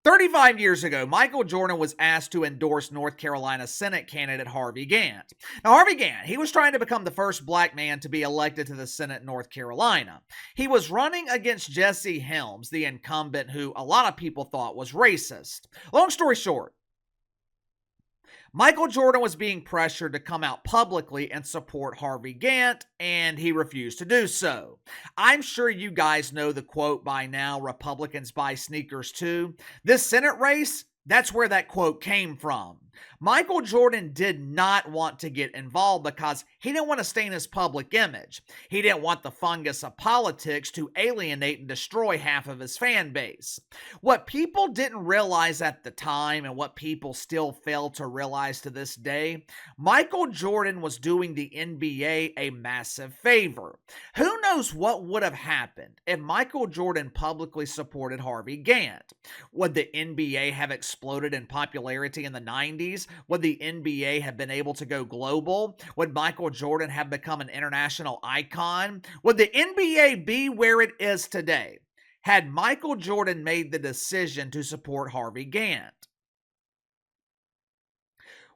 35 years ago, Michael Jordan was asked to endorse North Carolina Senate candidate Harvey Gantt. Now, Harvey Gantt, he was trying to become the first black man to be elected to the Senate in North Carolina. He was running against Jesse Helms, the incumbent who a lot of people thought was racist. Long story short, Michael Jordan was being pressured to come out publicly and support Harvey Gantt, and he refused to do so. I'm sure you guys know the quote by now, Republicans buy sneakers too. This Senate race, that's where that quote came from. Michael Jordan did not want to get involved because he didn't want to stain his public image. He didn't want the fungus of politics to alienate and destroy half of his fan base. What people didn't realize at the time, and what people still fail to realize to this day, Michael Jordan was doing the NBA a massive favor. Who knows what would have happened if Michael Jordan publicly supported Harvey Gantt? Would the NBA have exploded in popularity in the 90s? Would the NBA have been able to go global? Would Michael Jordan have become an international icon? Would the NBA be where it is today had Michael Jordan made the decision to support Harvey Gantt?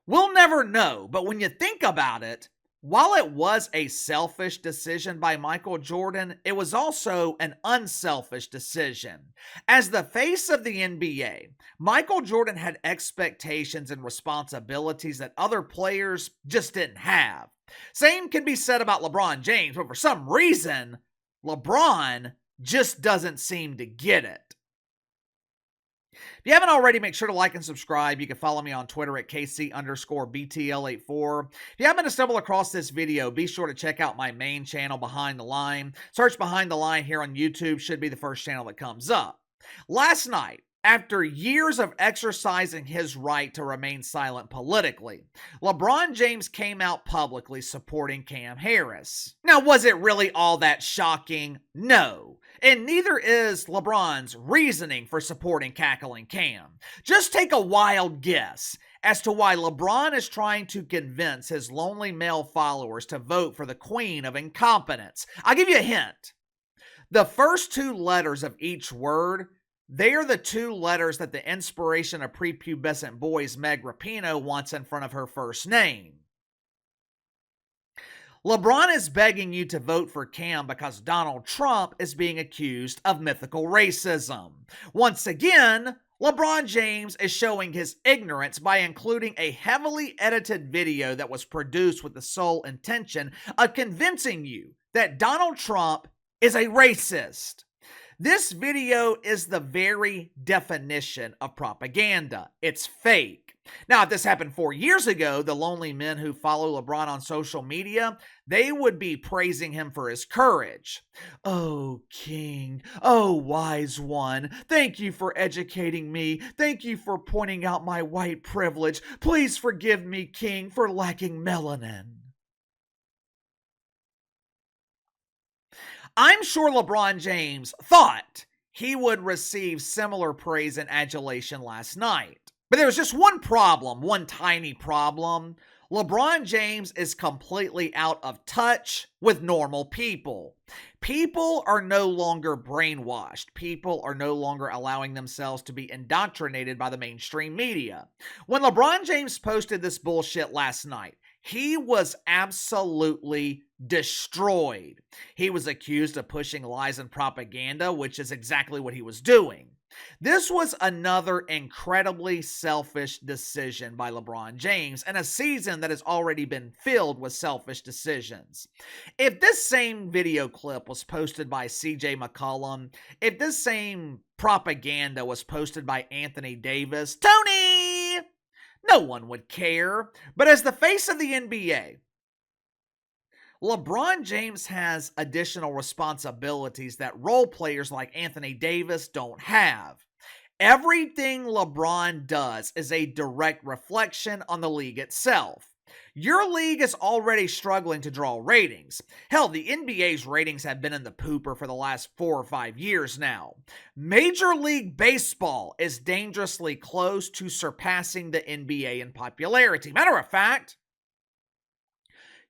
We'll never know, but when you think about it, while it was a selfish decision by Michael Jordan, it was also an unselfish decision. As the face of the NBA, Michael Jordan had expectations and responsibilities that other players just didn't have. Same can be said about LeBron James, but for some reason, LeBron just doesn't seem to get it. If you haven't already, make sure to like and subscribe. You can follow me on Twitter at KC_BTL84. If you happen to stumble across this video, be sure to check out my main channel, Behind the Line. Search Behind the Line here on YouTube, should be the first channel that comes up. Last night, after years of exercising his right to remain silent politically, LeBron James came out publicly supporting Cam Harris. Now, was it really all that shocking? No. And neither is LeBron's reasoning for supporting cackling Cam. Just take a wild guess as to why LeBron is trying to convince his lonely male followers to vote for the queen of incompetence. I'll give you a hint. The first two letters of each word, they are the two letters that the inspiration of prepubescent boys Meg Rapinoe wants in front of her first name. LeBron is begging you to vote for Cam because Donald Trump is being accused of mythical racism. Once again, LeBron James is showing his ignorance by including a heavily edited video that was produced with the sole intention of convincing you that Donald Trump is a racist. This video is the very definition of propaganda. It's fake. Now, if this happened 4 years ago, the lonely men who follow LeBron on social media, they would be praising him for his courage. Oh, King. Oh, wise one. Thank you for educating me. Thank you for pointing out my white privilege. Please forgive me, King, for lacking melanin. I'm sure LeBron James thought he would receive similar praise and adulation last night. But there was just one problem, one tiny problem. LeBron James is completely out of touch with normal people. People are no longer brainwashed. People are no longer allowing themselves to be indoctrinated by the mainstream media. When LeBron James posted this bullshit last night, he was absolutely destroyed. He was accused of pushing lies and propaganda, which is exactly what he was doing. This was another incredibly selfish decision by LeBron James in a season that has already been filled with selfish decisions. If this same video clip was posted by CJ McCollum, if this same propaganda was posted by Anthony Davis, Tony, no one would care. But as the face of the NBA, LeBron James has additional responsibilities that role players like Anthony Davis don't have. Everything LeBron does is a direct reflection on the league itself. Your league is already struggling to draw ratings. Hell, the NBA's ratings have been in the pooper for the last 4 or 5 years now. Major League Baseball is dangerously close to surpassing the NBA in popularity. Matter of fact,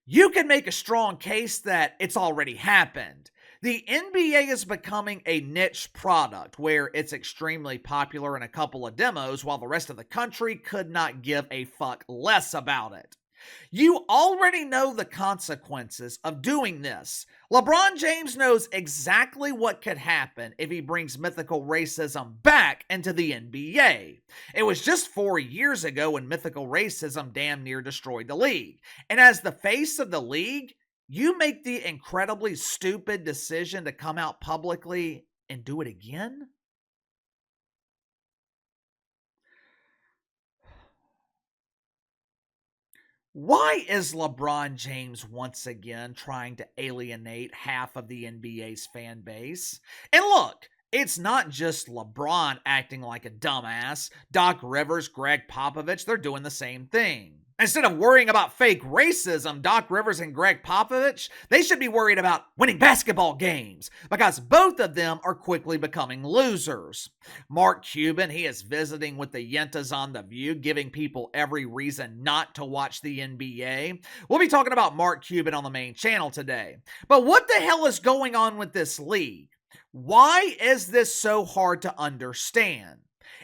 you can make a strong case that it's already happened. The NBA is becoming a niche product where it's extremely popular in a couple of demos while the rest of the country could not give a fuck less about it. You already know the consequences of doing this. LeBron James knows exactly what could happen if he brings mythical racism back into the NBA. It was just 4 years ago when mythical racism damn near destroyed the league. And as the face of the league, you make the incredibly stupid decision to come out publicly and do it again? Why is LeBron James once again trying to alienate half of the NBA's fan base? And look, it's not just LeBron acting like a dumbass. Doc Rivers, Greg Popovich, they're doing the same thing. Instead of worrying about fake racism, Doc Rivers and Greg Popovich, they should be worried about winning basketball games because both of them are quickly becoming losers. Mark Cuban, he is visiting with the Yentas on The View, giving people every reason not to watch the NBA. We'll be talking about Mark Cuban on the main channel today. But what the hell is going on with this league? Why is this so hard to understand?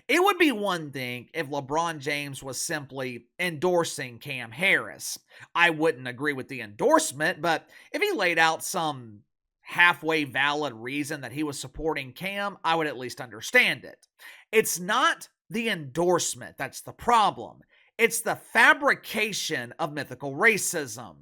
It would be one thing if LeBron James was simply endorsing Cam Harris. I wouldn't agree with the endorsement, but if he laid out some halfway valid reason that he was supporting Cam, I would at least understand it. It's not the endorsement that's the problem. It's the fabrication of mythical racism.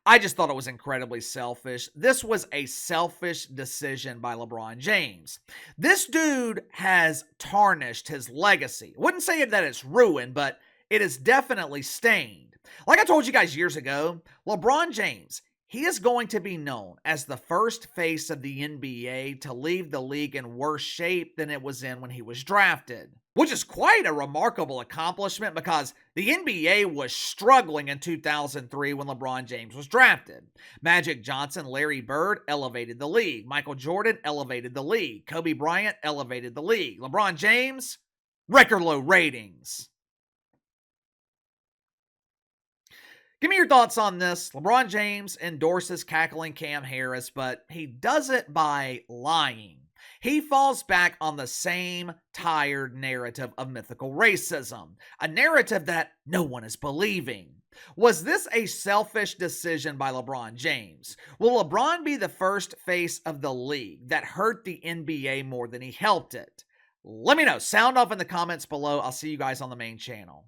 I just thought it was incredibly selfish. This was a selfish decision by LeBron James. This dude has tarnished his legacy. Wouldn't say that it's ruined, but it is definitely stained. Like I told you guys years ago, LeBron James, he is going to be known as the first face of the NBA to leave the league in worse shape than it was in when he was drafted. Which is quite a remarkable accomplishment because the NBA was struggling in 2003 when LeBron James was drafted. Magic Johnson, Larry Bird elevated the league. Michael Jordan elevated the league. Kobe Bryant elevated the league. LeBron James, record low ratings. Give me your thoughts on this. LeBron James endorses cackling Cam Harris, but he does it by lying. He falls back on the same tired narrative of mythical racism, a narrative that no one is believing. Was this a selfish decision by LeBron James? Will LeBron be the first face of the league that hurt the NBA more than he helped it? Let me know. Sound off in the comments below. I'll see you guys on the main channel.